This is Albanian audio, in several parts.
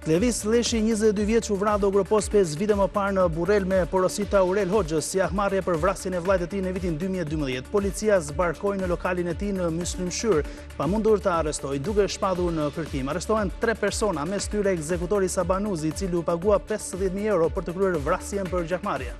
Klevis Leshi, 22 vjeç, u vra Dogropos 5 vite më parë në Burrel me porosita Aurel Hoxhës, si akmarrje për vrasjen e vllajt të tij në vitin 2012. Policia zbarkoi në lokalin e tij në Myslimshyr, pa mundur të arrestoj, duke shpadhur në kërkim. Arrestohen 3 persona, mes tyre ekzekutori Sabanuzi, i cili u pagua 50.000 euro për të kryer vrasjen për gjakmarrje.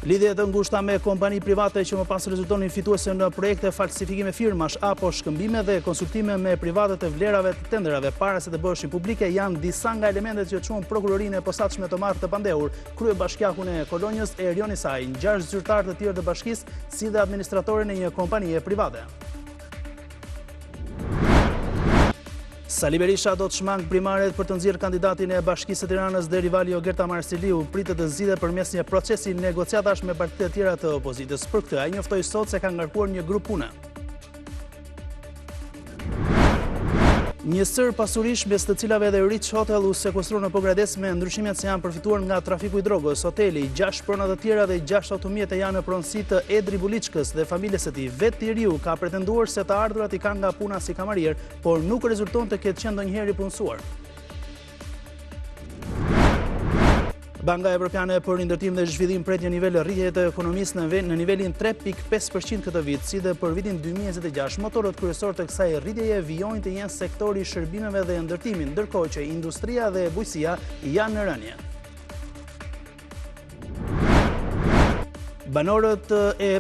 Lidhje të ngushta me kompani private që më pas rezultonin fituese në projekte falsifikime firmash apo shkëmbime dhe konsultime me private të vlerave të tenderave para se të bëheshin publike janë disa nga elementet që çuan prokurorinë e posaçme të marrë të pandehur, kryebashkiakun e Kolonjës Erion Isaj, 6 zyrtarë të tjerë të bashkisë, si dhe administratorin e një kompanie private. Sali Berisha do të shmang primaret për të nxjerrë kandidatin e Bashkisë së Tiranës deri Valio Gerta Marsiliu, pritet të zgjidhet përmes një procesi negociatash me partitë të tjera të opozitës. Për këtë ai njoftoi sot se ka ngarkuar një grup pune. Një sër pasurish mes të cilave edhe Rich Hotel u sekuestruar në Pogrades me ndryshimet se janë përfituar nga trafiku i drogës. Hoteli, 6 prona të tjera dhe 6 automjete janë në pronësi të Edri Buliçkës dhe familjes së tij. Vetë njeriu ka pretenduar se të ardhurat i kanë nga puna si kamarier, por nuk rezulton të ketë qenë ndonjëherë i punësuar. Banka Evropiane për Rindërtim dhe Zhvillim pret një nivel rritje të ekonomisë në nivelin 3.5% këtë vit, si dhe për vitin 2026. Motorët kryesorë të kësaj rritjeje vijojnë të jenë sektori i shërbimeve dhe ndërtimit, ndërkohë që industria dhe bujqësia janë në rënje. Banorët e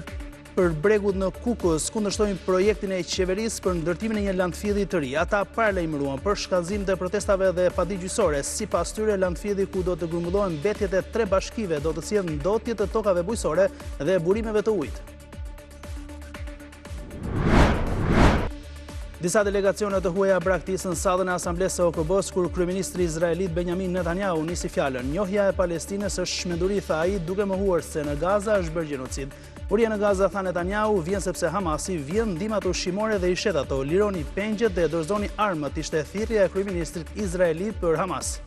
për bregut në Kukës kundërshtojnë projektin e qeverisë për ndërtimin e një landfilli të ri. Ata paralajmëruan për shkallëzim të protestave dhe padigjyqësore. Sipas tyre, landfilli ku do të grumbullohen mbetjet e 3 bashkive do të sjellë ndotje të tokave bujqësore dhe burimeve të ujit. Disa delegacione të huaja braktisën sallën e Asamblesë së OKB-s kur kryeministri izraelit Benjamin Netanyahu nisi fjalën. Njohja e Palestinës është shmenduri, tha ai, duke mohuar se në Gaza është bërë gjenocid. Uria në Gaza, tha Netanyahu, vjen sepse Hamasi vjen ndihmat ushqimore dhe i shet ato, lironi pengjet dhe dorëzoni armët, ishte thirrja e kryeministrit izraelit për Hamas.